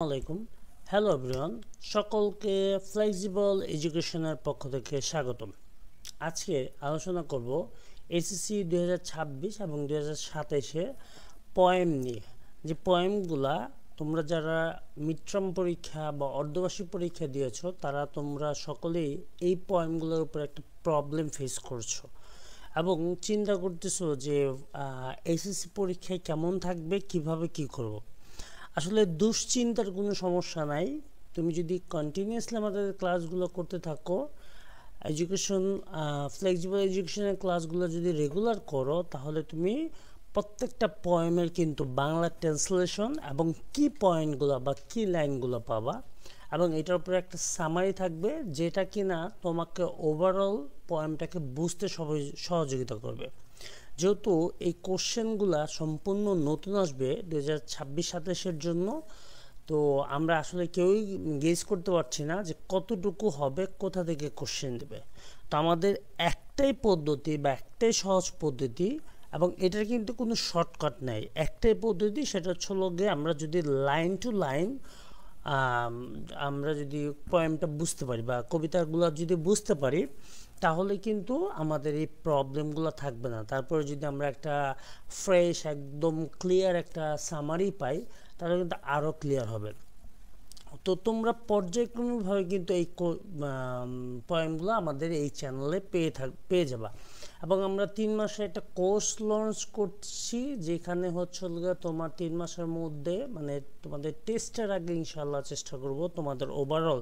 আলাইকুম hello everyone সকলকে flexible এডুকেশনের পক্ষ থেকে স্বাগতম। আজকে আলোচনা করব এসএসসি 2026 এবং 2027 পয়েম নিয়ে। যে পয়েমগুলা তোমরা যারা মিডটার্ম পরীক্ষা বা অর্ধবার্ষিক পরীক্ষা দিয়েছো তারা তোমরা সকলেই এই পয়েমগুলোর উপর একটা প্রবলেম ফেস করছো এবং চিন্তা করতেছো যে এসএসসি পরীক্ষায় কেমন থাকবে, কিভাবে কি করব। আসলে দুশ্চিন্তার কোনো সমস্যা নাই। তুমি যদি কন্টিনিউয়াসলি আমাদের ক্লাসগুলো করতে থাকো, এডুকেশন ফ্লেক্সিবল এডুকেশনের ক্লাসগুলো যদি রেগুলার করো, তাহলে তুমি প্রত্যেকটা পয়েমের কিন্তু বাংলা ট্রান্সলেশন এবং কি পয়েন্টগুলো বা কি লাইনগুলো পাবা এবং এটার উপরে একটা সামারি থাকবে, যেটা কিনা তোমাকে ওভারঅল পয়েমটাকে বুঝতে সহযোগিতা করবে। যেহেতু এই কোশ্চেনগুলা সম্পূর্ণ নতুন আসবে 2026-27 জন্য, তো আমরা আসলে কেউই গেস করতে পারছি না যে কতটুকু হবে, কোথা থেকে কোশ্চেন দেবে। তো আমাদের একটাই পদ্ধতি বা একটাই সহজ পদ্ধতি, এবং এটার কিন্তু কোনো শর্টকাট নাই। একটাই পদ্ধতি, সেটা হলো গিয়ে আমরা যদি লাইন টু লাইন আমরা যদি পয়েমটা বুঝতে পারি বা কবিতাগুলো যদি বুঝতে পারি, তাহলে কিন্তু আমাদের এই প্রবলেমগুলো থাকবে না। তারপরে যদি আমরা একটা ফ্রেশ একদম ক্লিয়ার একটা সামারি পাই, তাহলে কিন্তু আরও ক্লিয়ার হবে। তো তোমরা পর্যায়ক্রমিকভাবে কিন্তু এই পয়েমগুলো আমাদের এই চ্যানেলে পেয়ে যাবা। এবং আমরা 3 মাসে একটা কোর্স লঞ্চ করছি, যেখানে হচ্ছে তোমার 3 মাসের মধ্যে মানে তোমাদের টেস্টের আগে ইনশাআল্লাহ চেষ্টা করব তোমাদের ওভারঅল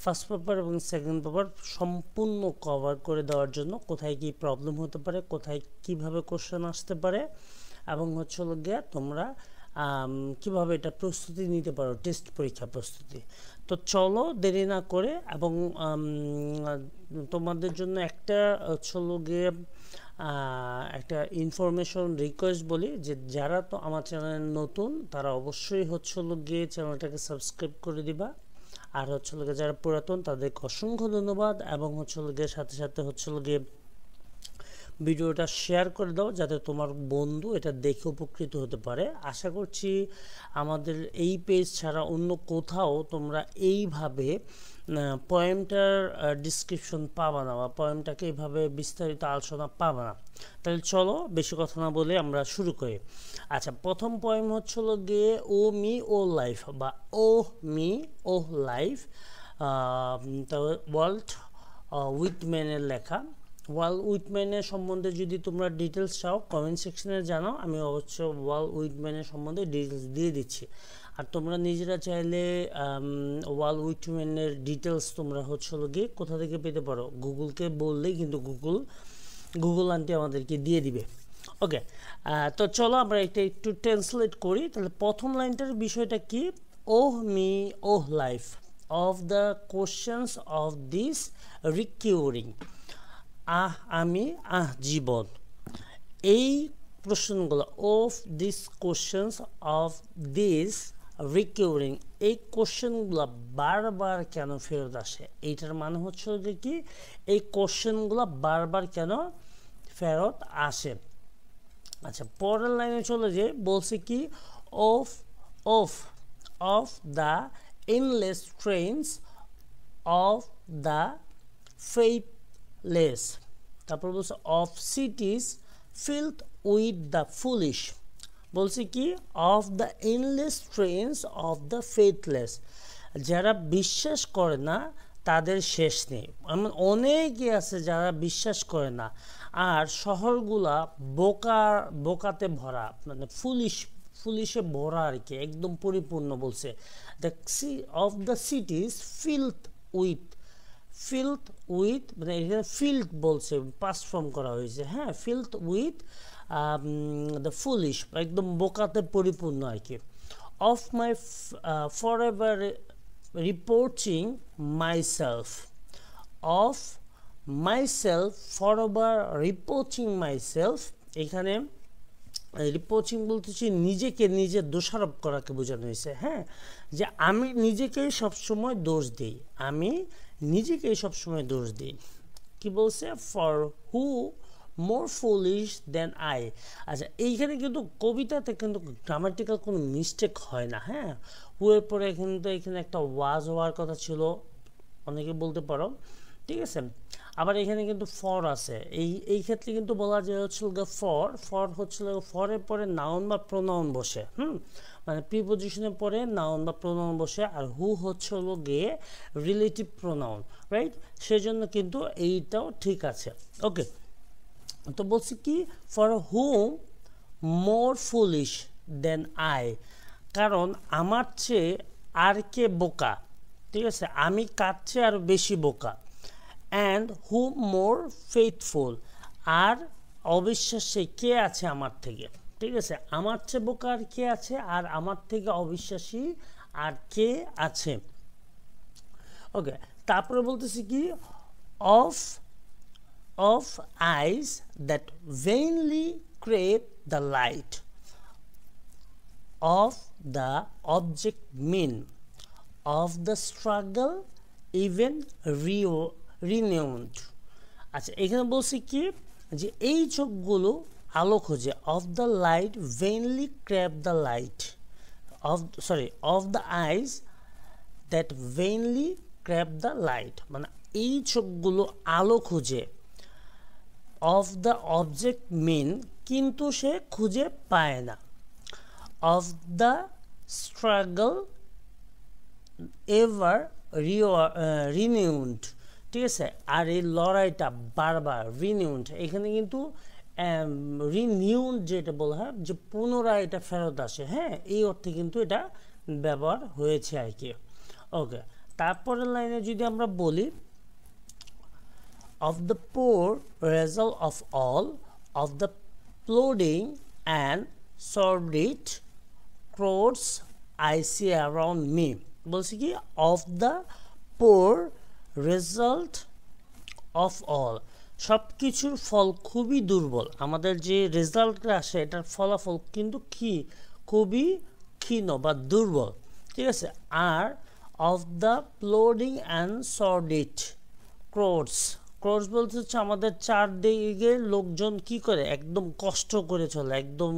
ফার্স্ট পেপার এবং সেকেন্ড পেপার সম্পূর্ণ কভার করে দেওয়ার জন্য, কোথায় কি প্রবলেম হতে পারে, কোথায় কিভাবে কোশ্চেন আসতে পারে, এবং হচ্ছে গিয়ে তোমরা কিভাবে এটা প্রস্তুতি নিতে পারো, টেস্ট পরীক্ষা প্রস্তুতি। তো চলো দেরি না করে, এবং তোমাদের জন্য একটা হচ্ছে গিয়ে একটা ইনফরমেশন রিকোয়েস্ট বলি, যে যারা তো আমার চ্যানেল নতুন তারা অবশ্যই হচ্ছে গিয়ে চ্যানেলটাকে সাবস্ক্রাইব করে দিবা। আর হচ্ছে যারা পুরাতন তাদেরকে অসংখ্য ধন্যবাদ, এবং হচ্ছে গিয়ে সাথে সাথে হচ্ছে গিয়ে ভিডিওটা শেয়ার করে দাও, যাতে তোমার বন্ধু এটা দেখে উপকৃত হতে পারে। আশা করছি আমাদের এই পেজ ছাড়া অন্য কোথাও তোমরা এইভাবে পয়েমটার ডিসক্রিপশন পাবা না, বা পয়েমটাকে এইভাবে বিস্তারিত আলোচনা পাবা না। তাহলে চলো বেশি কথা না বলে আমরা শুরু করি। আচ্ছা, প্রথম পয়েম হচ্ছে গিয়ে ও মি ও লাইফ, বা ও মি ও লাইফ, ওয়াল্ট হুইটম্যানের লেখা। ওয়াল্ট হুইটম্যানের সম্বন্ধে যদি তোমরা ডিটেলস চাও কমেন্ট সেকশনে জানাও, আমি অবশ্য ওয়াল্ট হুইটম্যানের সম্বন্ধে ডিটেলস দিয়ে দিচ্ছি। আর তোমরা নিজেরা চাইলে ওয়াল্ট হুইটম্যানের ডিটেলস তোমরা হচ্ছে গিয়ে কোথা থেকে পেতে পারো, গুগলকে বললেই কিন্তু গুগল আন্টি আমাদেরকে দিয়ে দিবে। ওকে, তো চলো আমরা এটা একটু ট্রান্সলেট করি। তাহলে প্রথম লাইনটার বিষয়টা কি? O me O life of the questions of this recurring, আমি জীবন। এই প্রশ্নগুলো of this questions of this recurring, এই কোশ্চেনগুলো বারবার কেন ফেরত আসে, এইটার মানে হচ্ছে যে কি এই কোশ্চেনগুলো বারবার কেন ফেরত আসে। আচ্ছা, পরের লাইনে চলে যে বলছে কি of of of the endless trains of the faithless. তারপর বলছে of cities filled with the foolish. বলছে কি of the endless trains of the faithless, যারা বিশ্বাস করে না তাদের শেষ নেই। এমন অনেকে আছে যারা বিশ্বাস করে না, আর শহরগুলা বোকাতে ভরা, মানে ফুলিশে ভরা আর কি, একদম পরিপূর্ণ। বলছে the of the সিটিজ filled with মানে এখানে ফিল্ড বলছে, পাস্ট ফর্ম করা হয়েছে, হ্যাঁ, ফিল্ড উইথ দ্য ফুলিশ, একদম বোকাতে পরিপূর্ণ আর কি। Of my for ever reporting myself, of myself for ever reporting myself. এখানে রিপোর্টিং বলতেছি নিজেকে নিজে দোষারোপ করাকে বোঝানো হয়েছে, হ্যাঁ, যে আমি নিজেকেই সবসময় দোষ দিই, আমি নিজেকেই সবসময় দোষ দিই। কি বলছে? For who more foolish than I. আচ্ছা, এইখানে কিন্তু কবিতাতে কিন্তু গ্রামাটিক্যাল কোনো মিস্টেক হয় না, হ্যাঁ। হুয়ের পরে কিন্তু এখানে একটা ওয়াজ হওয়ার কথা ছিল, অনেকে বলতে পারো, ঠিক আছে। আবার এখানে কিন্তু ফর আছে, এই ক্ষেত্রে কিন্তু বলা যায় হচ্ছিল ফর হচ্ছিল ফরের পরে নাউন বা প্রোনাউন বসে, মানে প্রিপোজিশনের পরে নাউন বা প্রোনাউন বসে, আর হু হচ্ছে হলো গিয়ে রিলেটিভ প্রোনাউন, রাইট। সেজন্য কিন্তু এইটাও ঠিক আছে, ওকে। তো বলছি কি, for whom more foolish than I, কারণ আমার চেয়ে আর কে বোকা, ঠিক আছে, আমি কার চেয়ে আরও বেশি বোকা। অ্যান্ড হু মোর ফেথফুল, আর অবিশ্বাসী কে আছে আমার থেকে, ঠিক আছে, আমার চেয়ে বোকা আর কে আছে, আর আমার থেকে অবিশ্বাসী আর কে আছে, ওকে। তারপরে বলতেছি কি, of of eyes that vainly crave the light of the object mean of the struggle even renewed। আচ্ছা, এখানে বলছি কি যে এই চোখগুলো আলো খোঁজে, of the light vainly crave the light, of the eyes that vainly crave the light, মানে এই চোখগুলো আলো খোঁজে, অফ দ্য অবজেক্ট মিন, কিন্তু সে খুঁজে পায় না, of the struggle ever renewed, ঠিক আছে। আর এই লড়াইটা বারবার রিনিউড, এখানে কিন্তু রিনিউড যেটা বলা হয় যে পুনরায় এটা ফেরত আসে, হ্যাঁ, এই অর্থে কিন্তু এটা ব্যবহার হয়েছে আর কি, ওকে। তারপরের লাইনে যদি আমরা বলি, of the poor result of all of the plodding and sordid crowds I see around me, বলছি কি, of the poor result of all, সব কিছুর ফল খুবই দুর্বল, আমাদের যে রেজাল্টটা আসে এটার ফলাফল কিন্তু কি খুবই ক্ষীণ বা দুর্বল, ঠিক আছে। আর of the plodding and sordid crowds বলতে হচ্ছে আমাদের চারদিকে লোকজন কি করে, একদম কষ্ট করে চলে, একদম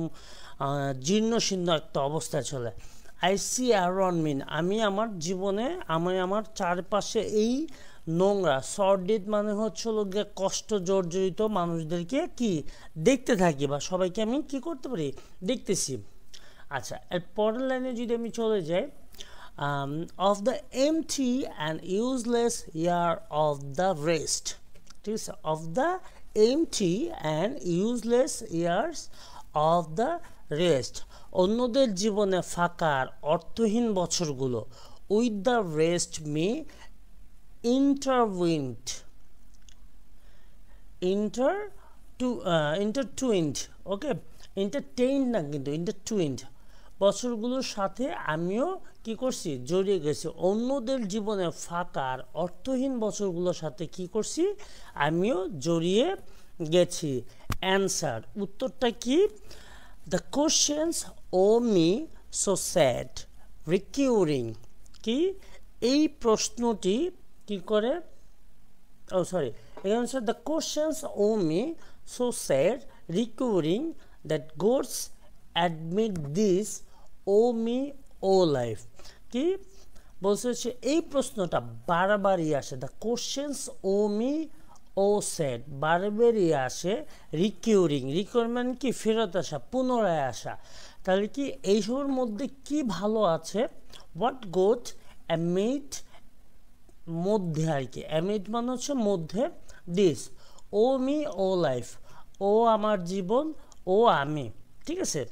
জীর্ণ শীর্ণ একটা অবস্থায় চলে। আই সি অ্যারাউন্ড মি, আমি আমার জীবনে আমার চারপাশে এই নোংরা, সর্ডিড মানে হচ্ছে গিয়ে কষ্ট জর্জরিত মানুষদেরকে কি দেখতে থাকি, বা সবাইকে আমি কি করতে পারি, দেখতেছি। আচ্ছা, এর পরের লাইনে যদি আমি চলে যাই, of the empty and useless year of the rest, ঠিক আছে, of the empty and useless years of the rest, অন্যদের জীবনে ফাঁকার অর্থহীন বছরগুলো, with the rest me intertwined, okay, entertain না কিন্তু ইন্টারটুইন্ড, বছরগুলোর সাথে আমিও কি করছি, জড়িয়ে গেছি, অন্যদের জীবনে ফাঁকার অর্থহীন বছরগুলোর সাথে কি করছি, আমিও জড়িয়ে গেছি। অ্যান্সার, উত্তরটা কি, the questions O me so sad recurring, কি এই প্রশ্নটি কি করে, ও সরি, এখানে হচ্ছে the questions O me so sad recurring that goods admit this O me O life, কি বলছে হচ্ছে এই প্রশ্নটা বারবারই আসে, the questions O me O sad বারবারই আসে, রিকিউরমেন্ট কি ফেরত আসা, পুনরায় আসা, তাহলে কি এইসবের মধ্যে কি ভালো আছে, হোয়াট গুড অ্যামিড, মধ্যে আর কি, অ্যামিড মানে হচ্ছে মধ্যে, this O me O life, ও আমার জীবন, ও আমি, ঠিক আছে।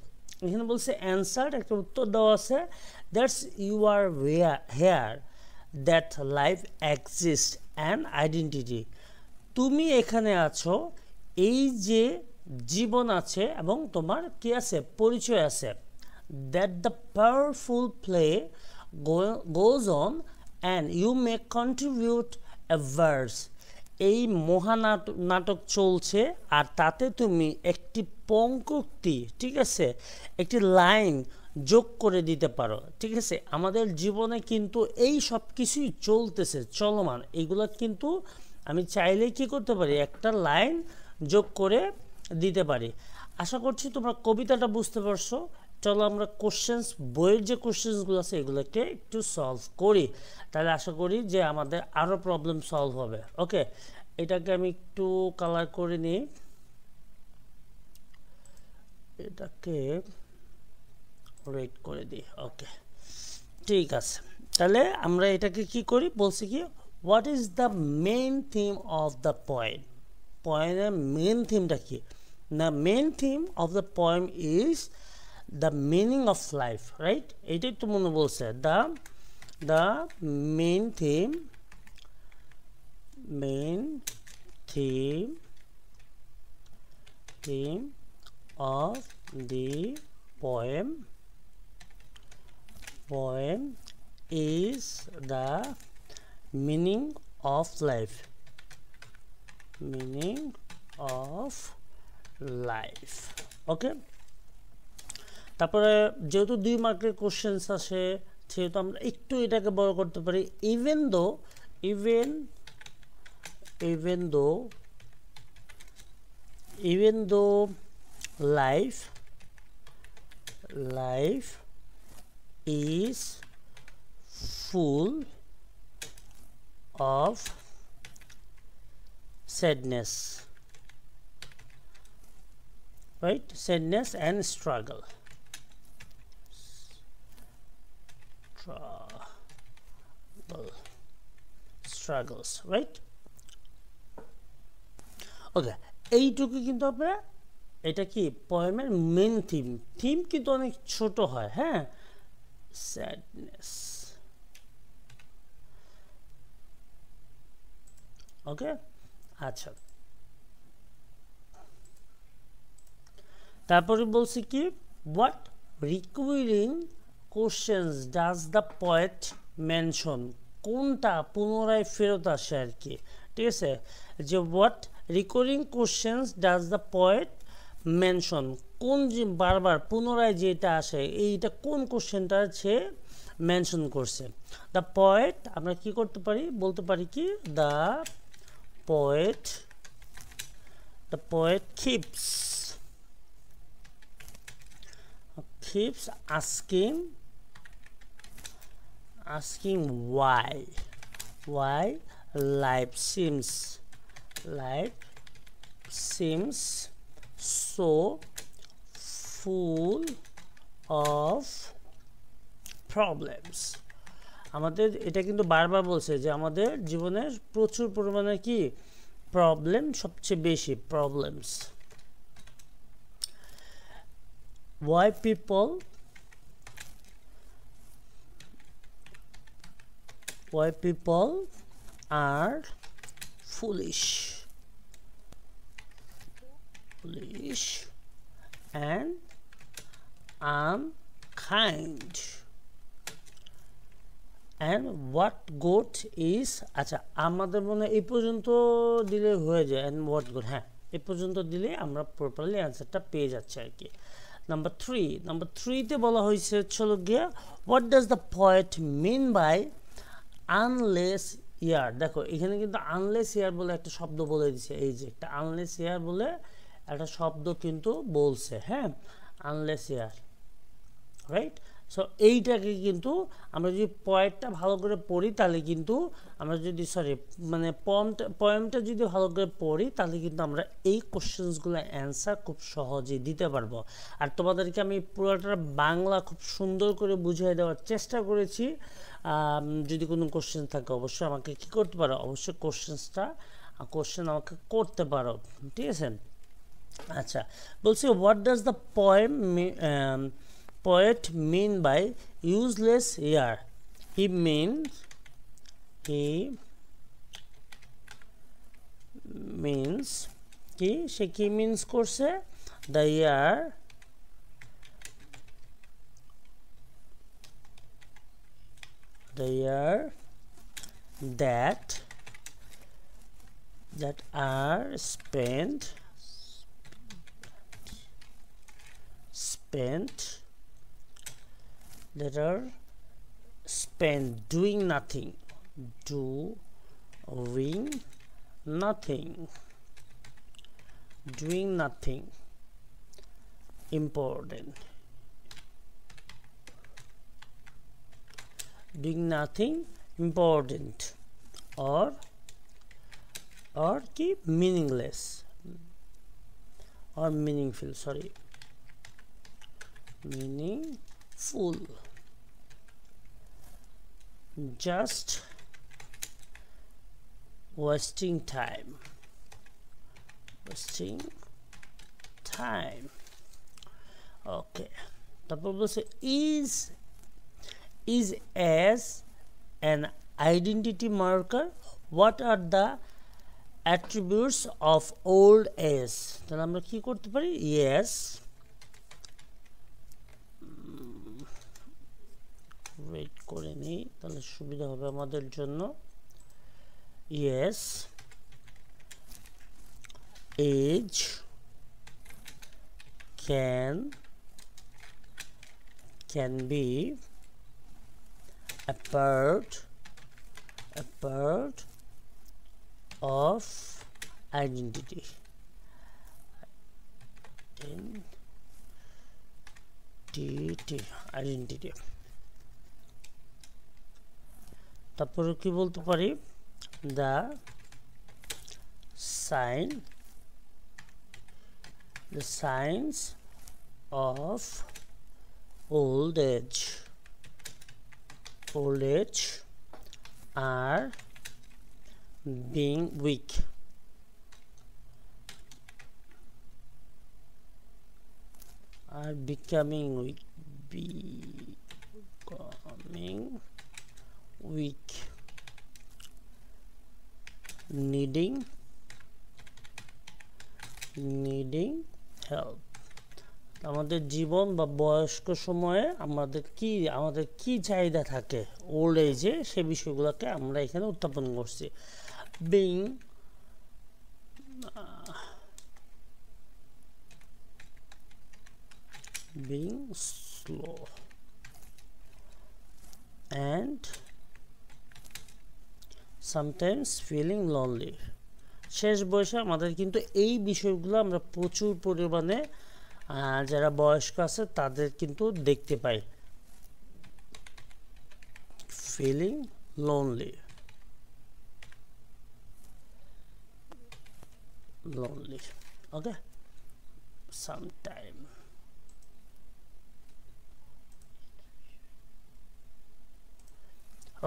এখানে বলছে অ্যান্সার, একটা উত্তর দেওয়া আছে, that's you are here that life exist and identity, তুমি এখানে আছো, এই যে জীবন আছে এবং তোমার কি আছে, পরিচয় আছে। That the powerful play goes on and you may contribute a verse, এই মহানাটক চলছে আর তাতে তুমি একটি পঙ্ক্তি, ঠিক আছে, একটি লাইন যোগ করে দিতে পারো, ঠিক আছে। আমাদের জীবনে কিন্তু এই সব কিছুই চলতেছে, চলমান, এইগুলো কিন্তু আমি চাইলেই কি করতে পারি, একটা লাইন যোগ করে দিতে পারি। আশা করছি তোমরা কবিতাটা বুঝতে পারছো। চলো আমরা কোশ্চেন্স, বইয়ের যে কোশ্চেন্সগুলো আছে এগুলোকে একটু সলভ করি, তাহলে আশা করি যে আমাদের আরও প্রবলেম সলভ হবে। ওকে, এটাকে আমি একটু কালার করে নিই, এটাকে রেড করে দিই। ওকে, ঠিক আছে। তাহলে আমরা এটাকে কি করি, বলছি কি what is the main theme of the poem. পয়েমের মেইন থিমটা কি? The main theme of the poem is the meaning of life, right? এইটাই তো মনে বলছে, the main theme of the poem is the meaning of life. Okay, তারপরে যেহেতু 2 মার্কের কোশ্চেন্স আসে সেহেতু আমরা একটু এটাকে বড় করতে পারি। even though life is full of sadness, right? Sadness and struggles, right? ওকে, এইটুকু কিন্তু আমরা, এটা কি পোয়েমের মেইন থিম কিন্তু অনেক ছোট হয়, হ্যাঁ, স্যাডনেস। ওকে, আচ্ছা, তারপরে বলছি কি what recurring questions does the poet mention, কোনটা পুনরায় ফেরত আসে আর কি, ঠিক আছে, যে what recurring questions does the poet mention, কোন যে বারবার পুনরায় যেটা আসে এইটা কোন কোশ্চেনটা সে মেনশন করছে। দ্য পোয়েট আমরা কি করতে পারি, বলতে পারি কি the poet keeps asking why life seems so full of problems। আমাদের এটা কিন্তু বারবার বলছে যে আমাদের জীবনের প্রচুর পরিমাণে কি প্রবলেম, সবচেয়ে বেশি problems. why people are foolish and unkind and what good is, আচ্ছা আমাদের মনে এই পর্যন্ত দিলে হয়ে যায়, and what good, হ্যাঁ এই পর্যন্ত দিলে আমরা প্রপারলি অ্যান্সারটা পেয়ে যাচ্ছি আর কি। নাম্বার 3 তে বলা হয়েছে চলো গিয়া what does the poet mean by unless year. দেখো এখানে কিন্তু আনলেস ইয়ার বলে একটা শব্দ বলে দিছে, এই যে একটা আনলেস ইয়ার বলে একটা শব্দ কিন্তু বলছে, হ্যাঁ আনলেস ইয়ার, রাইট? সো এইটাকে কিন্তু আমরা যদি পয়েন্টটা ভালো করে পড়ি তাহলে কিন্তু আমরা যদি মানে পয়েমটা যদি ভালো করে পড়ি তাহলে কিন্তু আমরা এই কোশ্চেন্সগুলো অ্যান্সার খুব সহজেই দিতে পারবো। আর তোমাদেরকে আমি পুরোটা বাংলা খুব সুন্দর করে বুঝিয়ে দেওয়ার চেষ্টা করেছি। যদি কোনো কোশ্চেন থাকে অবশ্যই আমাকে কী করতে পারো, অবশ্যই কোশ্চেন আমাকে করতে পারো, ঠিক আছে? আচ্ছা, বলছি what does the poet mean by useless year? He means কি সে কি মিন্স করছে, the year that are spent doing nothing doing nothing important, doing nothing important, or keep meaningless or meaningful, sorry, meaningful, just wasting time, okay. তারপর বলছে is as an identity marker, what are the attributes of old age? তাহলে আমরা কি করতে পারি, yes, wait করে নিই তাহলে সুবিধা হবে আমাদের জন্য। yes, age can be a part of identity, তারপরে কি বলতে পারি, the signs of old age are being weak, are becoming weak, needing help। আমাদের জীবন বা বয়স্ক সময়ে আমাদের কি চাহিদা থাকে ওল্ড এজে, সে বিষয়গুলোকে আমরা এখানে উত্থাপন করছি। being slow and sometimes feeling lonely। শেষ বয়সে আমাদের কিন্তু এই বিষয়গুলো আমরা প্রচুর পরিমাণে যারা বয়স্ক আছে তাদের কিন্তু দেখতে পাই, ফিলিং lonely, okay, sometime।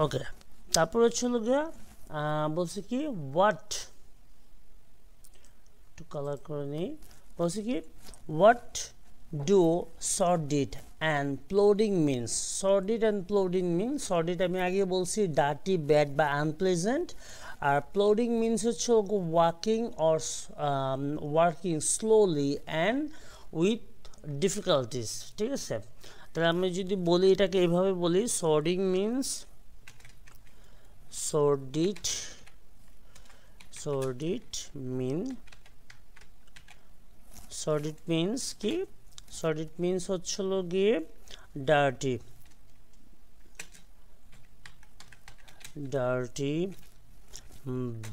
ওকে, তারপর হচ্ছিল গিয়া বলছে কি হোয়াট, একটু কালার করে নিই, বলছে কি what do sordid and plodding means. Sordid and plodding means, sordid আমি আগে বলছি ডার্টি, ব্যাড বা আনপ্লেজেন্ট, আর প্লোডিং মিনস হচ্ছে working slowly and with difficulties, ঠিক আছে। তাহলে আমি যদি বলি এটাকে এইভাবে বলি, সর্ডিং মিনস sordid means কি, sordid means হচ্ছিল গিয়ে dirty,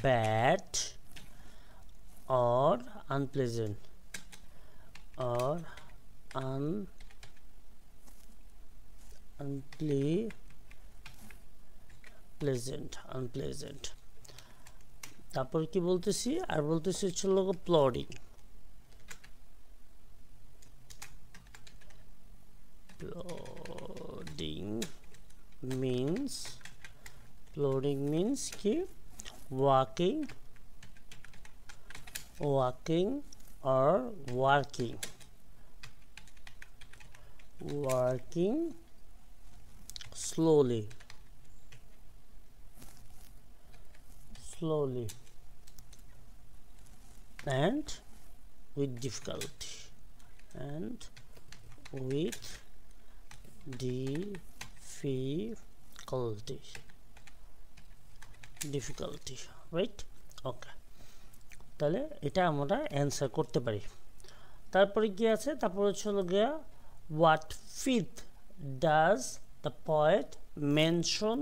bad or unpleasant or unpleasant। তারপর কি বলতেছি, আর বলতেছি হচ্ছিল প্লডিং, means কি walking or working slowly and with difficulty, right. Okay, তাহলে এটা আমরা অ্যান্সার করতে পারি। তারপরে কি আছে, তারপর হচ্ছে গিয়া what ফিথ does the poet mention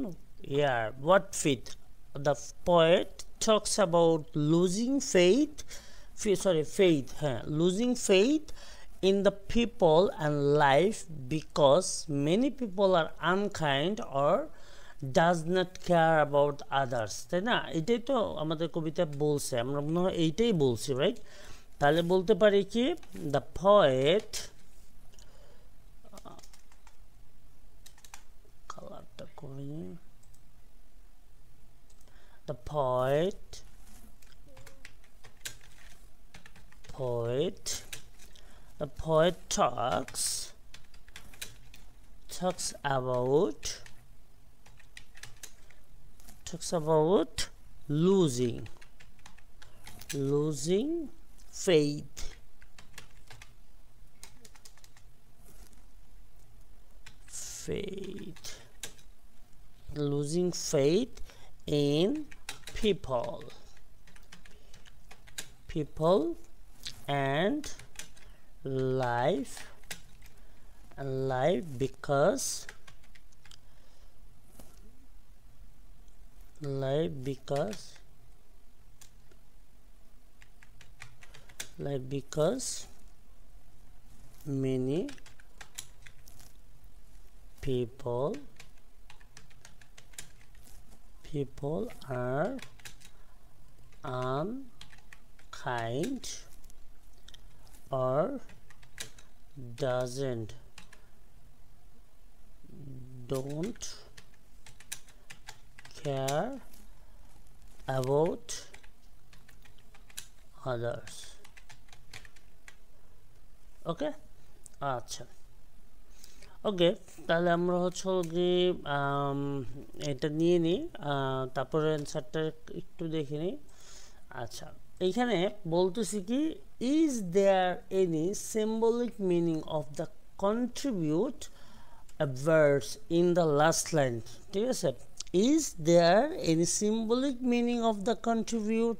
here. What ফিথ, the poet talks about losing faith faith, হ্যাঁ, losing faith in the people and life because many people are unkind or does not care about others, তাই না? এটাই তো আমাদের কবিতা বলছে, আমরা মনে হয় এইটাই বলছি, রাইট? তাহলে বলতে পারি কি the poet কালারটা করি the poet talks about losing faith losing faith in people and life because many people are unkind or don't care about others. ওকে, আচ্ছা, ওকে, তাহলে আমরা হচ্ছে যে এটা নিয়ে নিই, তারপরে অ্যান্সারটা একটু দেখে নিই। আচ্ছা, এইখানে বলতেছি কি is there any symbolic meaning of the contribute a verse in the last line, ঠিক আছে? Is there any symbolic meaning of the contribute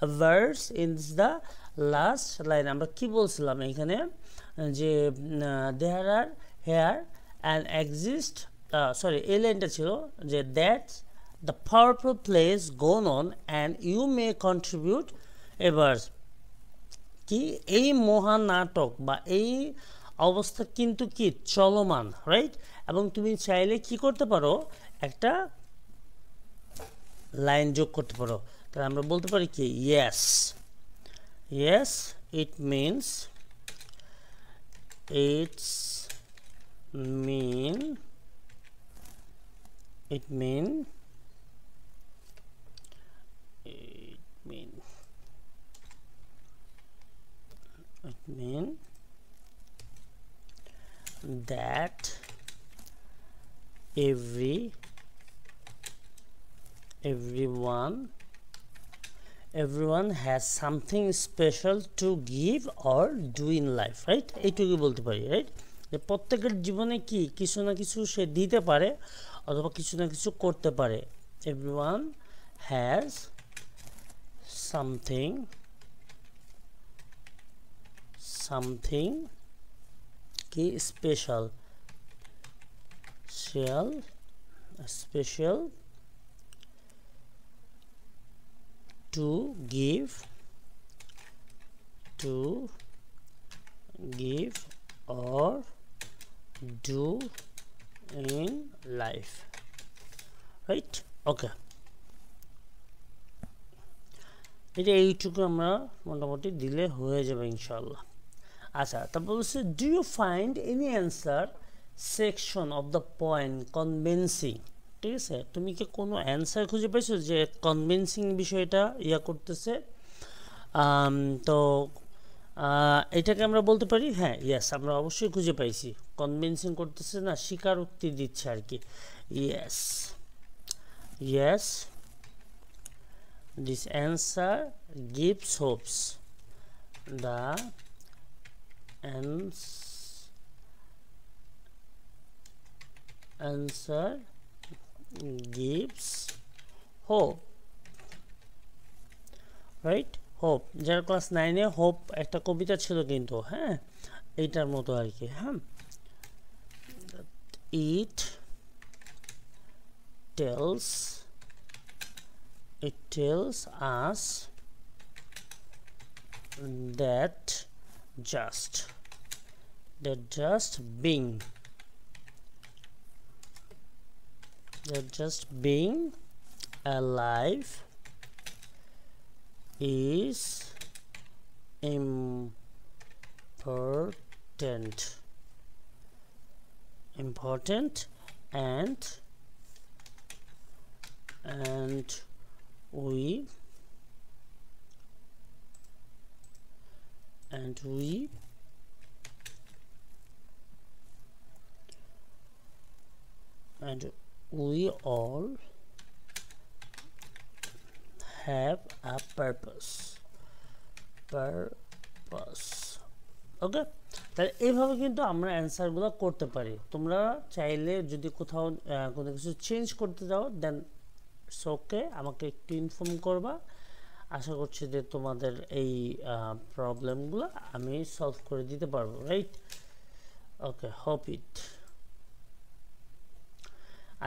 a verse in the last line? আমরা কি বলছিলাম এখানে যে there are here and exist এই লাইনটা ছিল যে that's the powerful plays going on and you may contribute a verse, কি এই মহানাটক বা এই অবস্থা কিন্তু কি চলমান, রাইট? এবং তুমি চাইলে কি করতে পারো, একটা লাইন যোগ করতে পারো। তাহলে আমরা বলতে পারি কি yes it mean that everyone has something special to give or do in life, right? এইটুকু বলতে পারি, রাইট? যে প্রত্যেকের জীবনে কি কিছু না কিছু সে দিতে পারে অথবা কিছু না কিছু করতে পারে। everyone has something কি special to give or do in life, right? Okay, এটা এইটুকু আমরা মোটামুটি দিলে হয়ে যাবে ইনশাআল্লাহ। আচ্ছা, তারপর বলছে do you find any answer section of the point convincing, ঠিক আছে? তুমি কি কোনো অ্যান্সার খুঁজে পাইছো যে কনভিন্সিং বিষয়টা করতেছে? তো এটাকে আমরা বলতে পারি হ্যাঁ ইয়েস, আমরা অবশ্যই খুঁজে পাইছি। কনভিন্সিং করতেছে না, স্বীকারোক্তি দিচ্ছে আর কি। Yes this answer gives hopes, the answer gives hope, right? Hope, যারা ক্লাস 9-এ হোপ একটা কবিতা ছিল কিন্তু, হ্যাঁ এইটার মতো আর কি। হ্যাঁ, it tells us that just being alive is important and we all have a purpose. ওকে, তাহলে এইভাবে কিন্তু আমরা অ্যান্সারগুলো করতে পারি। তোমরা চাইলে যদি কোথাও কোনো কিছু চেঞ্জ করতে যাও দেন ওকে, আমাকে একটু ইনফর্ম করবা। আশা করছি যে তোমাদের এই প্রবলেমগুলো আমি সলভ করে দিতে পারবো, রাইট? Okay, hope it.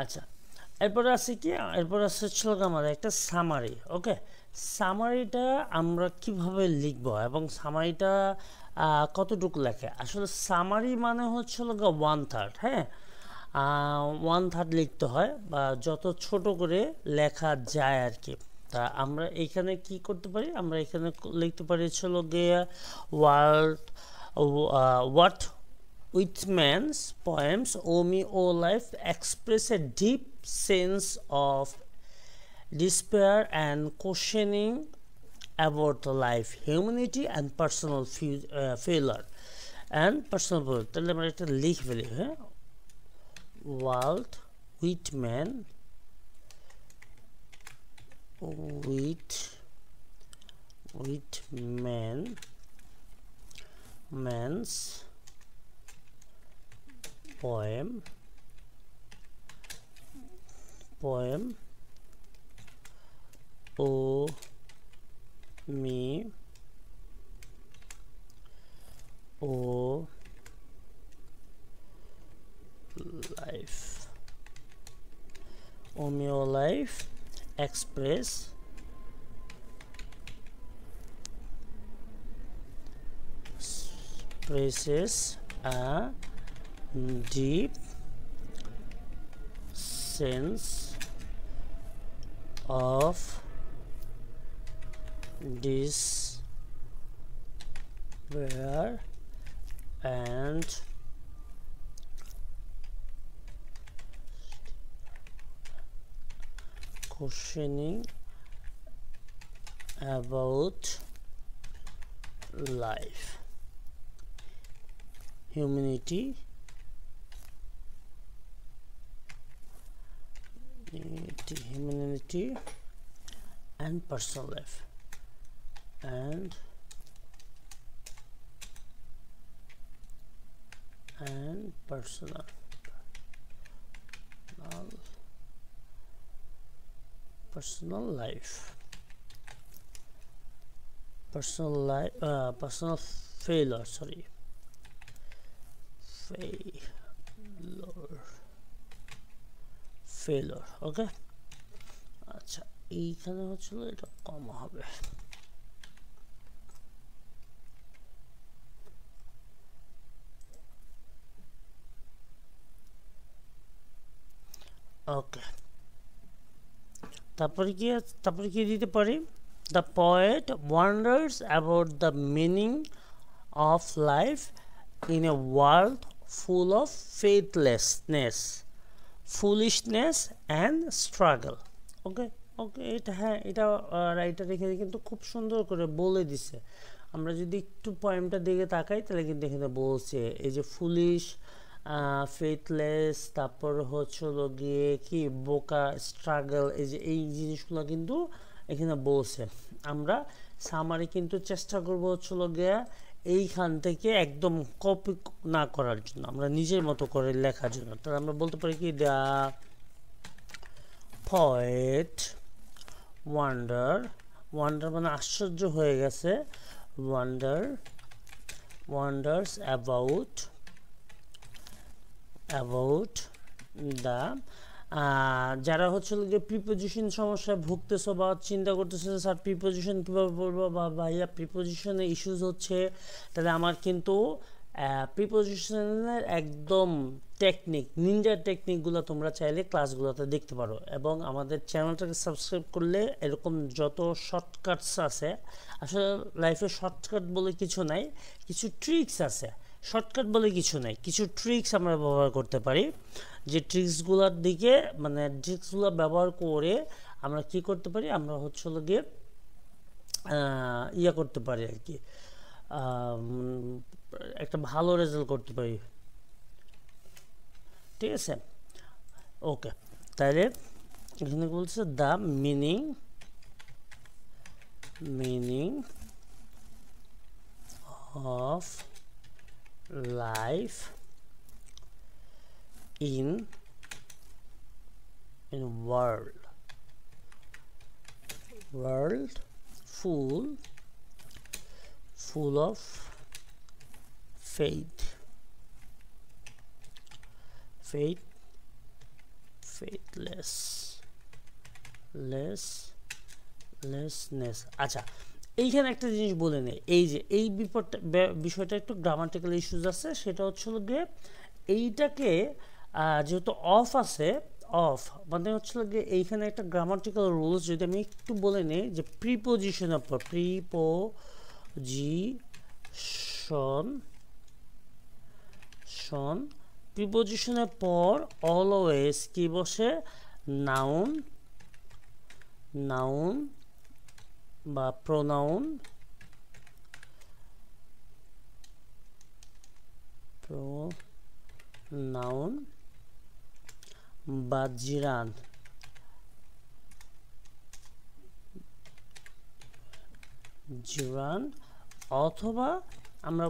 আচ্ছা, এরপর আছে কি, এরপর আছে ছিল আমাদের একটা সামারি। ওকে, সামারিটা আমরা কিভাবে লিখব এবং সামারিটা কতটুকু লেখে? আসলে সামারি মানে হচ্ছিল 1/3, হ্যাঁ, 1/3 লিখতে হয় বা যত ছোট করে লেখা যায় আর কি। তা আমরা এখানে কি করতে পারি? আমরা এখানে লিখতে পারি ছিল গিয়ে what Whitman's poems Owe Me O Life express a deep sense of despair and questioning about life, humanity and personal failure and personal failure. তাহলে আমরা এটা লিখে ফেলি, হ্যাঁ, Walt Whitman's poem Owe Me O Life. Owe Me O Life expresses a deep sense of despair and questioning about life, humanity and personal life and personal life, personal failure, sorry, failure. ওকে, আচ্ছা, এইখানে হচ্ছিল এটা কম হবে। ওকে, তারপরে কি দিতে পারি? The poet wonders about the meaning of life in a world full of faithlessness, foolishness and struggle. ওকে, এটা, হ্যাঁ, এটা রাইটার এখানে কিন্তু খুব সুন্দর করে বলে দিছে। আমরা যদি একটু পয়েমটা দিকে তাকাই তাহলে কিন্তু এখানে বলছে এই যে ফুলিশ, ফেথলেস, তারপর হচ্ছিল গিয়ে কি বোকা, স্ট্রাগল, এই যে এই জিনিসগুলো কিন্তু এখানে বলছে। আমরা সামারি কিন্তু চেষ্টা করবো হচ্ছিল গিয়া এইখান থেকে একদম কপি না করার জন্য, আমরা নিজের মতো করে লেখার জন্য। তাহলে আমরা বলতে পারি কি, দ্য poet wonder মানে আশ্চর্য হয়ে গেছে, wonders about the যারা হচ্ছে প্রিপোজিশন সমস্যায় ভুগতেছো বা চিন্তা করতেছো স্যার প্রিপোজিশন কীভাবে পড়বো বা ভাইয়া প্রিপোজিশনে ইস্যুস হচ্ছে, তাহলে আমার কিন্তু প্রিপোজিশনের একদম টেকনিক নিনজা টেকনিকগুলো তোমরা চাইলে ক্লাসগুলোতে দেখতে পারো, এবং আমাদের চ্যানেলটাকে সাবস্ক্রাইব করলে এরকম যত শর্টকাটস আছে, আসলে লাইফে শর্টকাট বলে কিছু নাই, কিছু ট্রিক্স আছে, শর্টকাট বলে কিছু নাই, কিছু ট্রিক্স আমরা ব্যবহার করতে পারি, যে ট্রিক্সগুলোর দিকে মানে ট্রিক্সগুলো ব্যবহার করে আমরা কি করতে পারি, আমরা হচ্ছে গিয়ে ইয়ে করতে পারি আর কি, একটা ভালো রেজাল্ট করতে পারি। ঠিক আছে, ওকে। তাহলে এখানে বলছে the meaning of life in world full of faithlessness। আচ্ছা, এইখানে একটা জিনিস বলে নেই, এই যে এই বিষয়টা একটু গ্রামাটিক্যাল ইস্যুস আছে, সেটা হচ্ছে গিয়ে এইটাকে যেহেতু অফ আছে, অফ মানে হচ্ছে গিয়ে এইখানে একটা গ্রামাটিক্যাল রুলস যদি আমি একটু বলে নিই, যে প্রিপোজিশনের পর প্রিপোজিশনের পর অলওয়েজ কি বসে, নাউন বা প্রোনাউন বা জিরান অথবা আমরা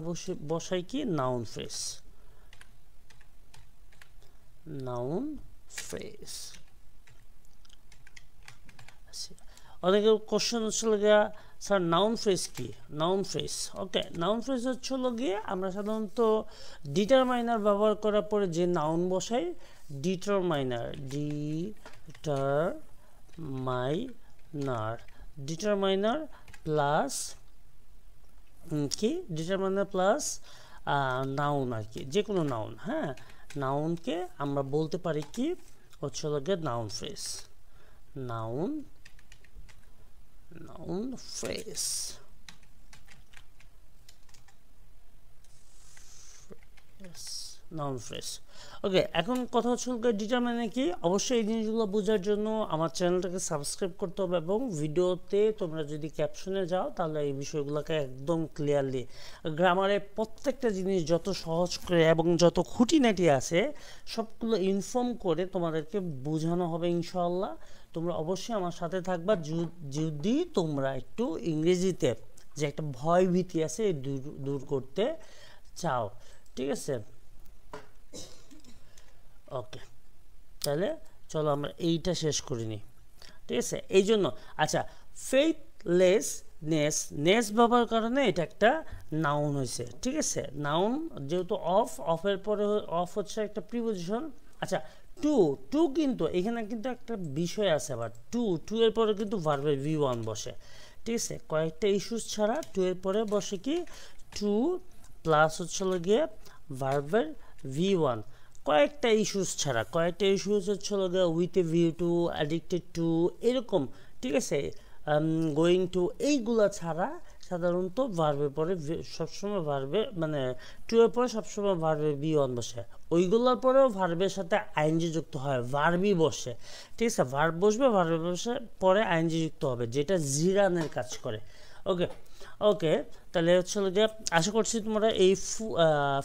বসাই কি নাউন ফ্রেজ। অনেকের কোশ্চেন হচ্ছিল গিয়া স্যার নাউন ফ্রেজ কি, নাউন ফ্রেজ। ওকে, নাউন ফ্রেজ হচ্ছিল গিয়ে আমরা সাধারণত ডিটারমাইনার ব্যবহার করার পরে যে নাউন বসাই, ডিটারমাইনার প্লাস কি, ডিটারমাইনার প্লাস নাউন আর কি, যে কোনো নাউন। হ্যাঁ, নাউনকে আমরা বলতে পারি কি হচ্ছে গিয়ে noun phrase, noun phrase. Noun phrase. Okay, এখন কথা হচ্ছে ডিটারমাইনার কি, অবশ্যই এই জিনিসগুলো বোঝার জন্য আমার চ্যানেলটাকে সাবস্ক্রাইব করতে হবে, এবং ভিডিওতে তোমরা যদি ক্যাপশনে যাও তাহলে এই বিষয়গুলোকে একদম ক্লিয়ারলি গ্রামারের প্রত্যেকটা জিনিস যত সহজ করে এবং যত খুঁটিনাটি আছে সবগুলো ইনফর্ম করে তোমাদেরকে বোঝানো হবে ইনশাআল্লাহ। তোমরা অবশ্যই আমার সাথে থাকবা, যদি তোমরা একটু ইংরেজিতে যে একটা ভয় ভীতি আছে দূর করতে চাও। ঠিক আছে, ওকে, তাহলে চলো আমরা এইটা শেষ করে নিই। ঠিক আছে, এই জন্য আচ্ছা, ফেইথলেসনেস ব্যবহার কারণে এটা একটা নাউন হয়েছে। ঠিক আছে, নাউন যেহেতু অফের পরে অফ হচ্ছে একটা প্রিপোজিশন। আচ্ছা, টু কিন্তু এখানে কিন্তু একটা বিষয় আছে, আবার টু এর পরে কিন্তু ভার্বের V1 বসে। ঠিক আছে, কয়েকটা ইস্যুস ছাড়া টু এর পরে বসে কি, টু প্লাস হচ্ছে গিয়ে ভার্বের V1, কয়েকটা ইস্যুস ছাড়া, কয়েকটা ইস্যুস হচ্ছে with a view to, addicted to, এরকম। ঠিক আছে, গোয়িং টু, এইগুলা ছাড়া সাধারণত ভার্বের পরে সবসময় ভার্বে মানে টু এর পরে সবসময় ভার্বের V1 বসে, ওইগুলোর পরেও ভার্বের সাথে আইএনজি যুক্ত হয়, ভার্বই বসে। ঠিক আছে, ভার্ব বসবে, ভার্বের বসে পরে আইএনজি যুক্ত হবে, যেটা জিরানের কাজ করে। ওকে, তাহলে হচ্ছে যে আশা করছি তোমরা এই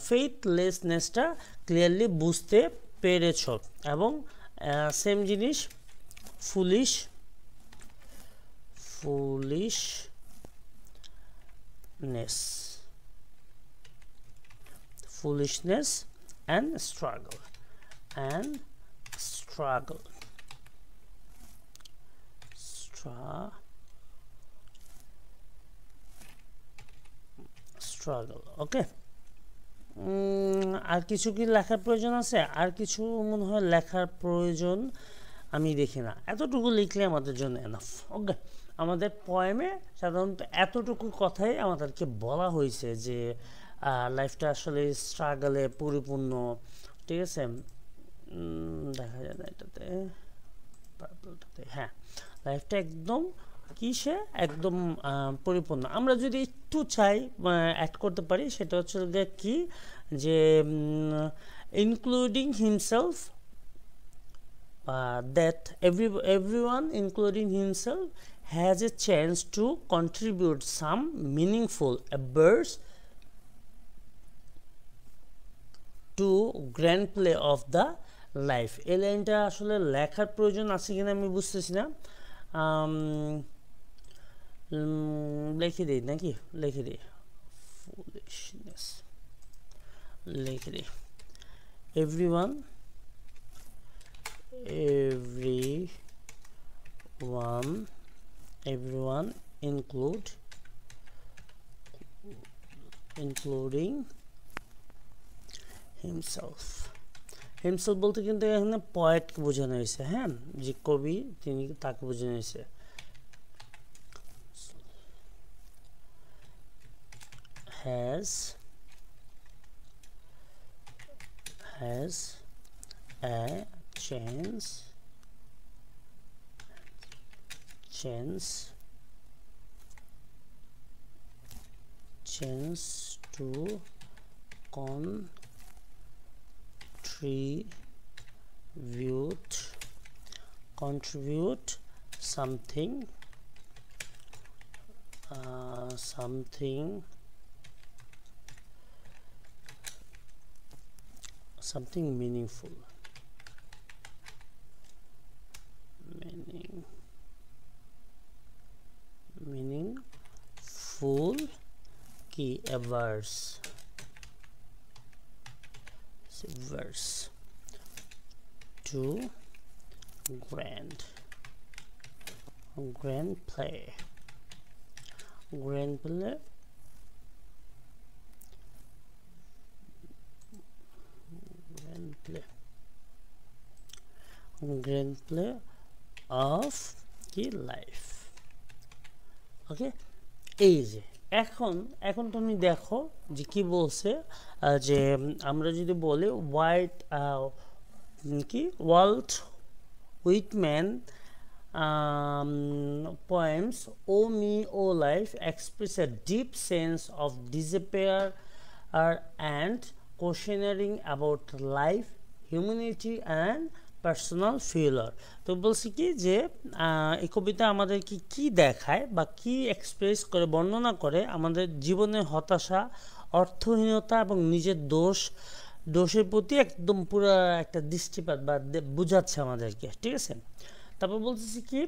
ফেইথলেসনেসটা ক্লিয়ারলি বুঝতে পেরেছ, এবং সেম জিনিস ফুলিশনেস and struggle ওকে। আর কিছু কি লেখার প্রয়োজন আছে? আর কিছু মনে হয় লেখার প্রয়োজন আমি দেখি না, এতটুকু লিখলে আমাদের জন্য এনাফ। ওকে, আমাদের পোয়েমে সাধারণত এতটুকু কথাই আমাদেরকে বলা হয়েছে যে লাইফটা আসলে স্ট্রাগলে পরিপূর্ণ, ঠিক আছে। দেখা যায় না এটাতে, হ্যাঁ, লাইফটা একদম কিসে একদম পরিপূর্ণ। আমরা যদি একটু চাই অ্যাড করতে পারি, সেটা হচ্ছে কি যে including himself, that everyone including himself has a chance to contribute some meaningful efforts to grand play of the life। এই লাইনটা আসলে লেখার প্রয়োজন আছে কিনা আমি বুঝতেছি না, লিখে দিই নাকি, লিখে দিই ফুলিশনেস, লিখে দিই everyone including himself বলতে কিন্তু এখানে পয়েটকে বোঝানো হয়েছে, হ্যাঁ, যে কবি তিনি তাকে বোঝানো হয়েছে। has a chance to contribute something meaningful কি a verse to grand play of কি লাইফ। ওকে, এই যে এখন তুমি দেখো যে কি বলছে, যে আমরা যদি বলি Walt Whitman poems O Me O Life express a deep sense of despair and questioning about life, humanity and personal ফেলার। তো বলছি কি যে এই কবিতা আমাদেরকে কি দেখায় বা কি এক্সপ্রেস করে, বর্ণনা করে আমাদের জীবনের হতাশা, অর্থহীনতা এবং নিজের দোষের প্রতি একদম পুরো একটা দৃষ্টিপাত বা বুঝাচ্ছে আমাদেরকে, ঠিক আছে। তারপর বলতেছি কি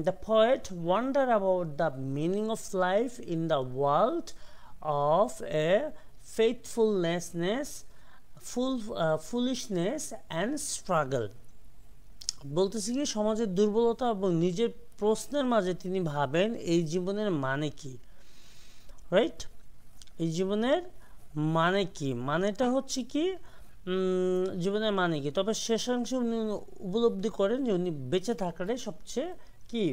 the poet wonder about the meaning of life in the world of A foolishness and struggle. বলতেছি কি সমাজের দুর্বলতা এবং নিজের প্রশ্নের মাঝে তিনি ভাবেন এই জীবনের মানে কি, রাইট, এই জীবনের মানে কি, মানেটা হচ্ছে কি জীবনের মানে কি। তবে শেষাংশে উনি উপলব্ধি করেন যে উনি বেঁচে থাকাটাই সবচেয়ে কি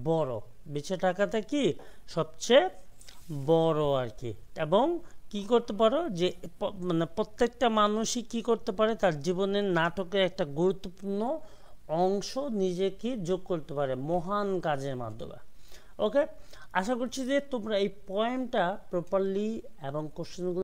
বড়, বেঁচে থাকাটা কি সবচেয়ে বড় আর কি। এবং কি করতে পারো যে মানে প্রত্যেকটা মানুষই কি করতে পারে, তার জীবনের নাটকের একটা গুরুত্বপূর্ণ অংশ নিজেকে যোগ করতে পারে মহান কাজের মাধ্যমে। ওকে, আশা করছি যে তোমরা এই পয়েন্টটা প্রপারলি এবং কোশ্চেনগুলো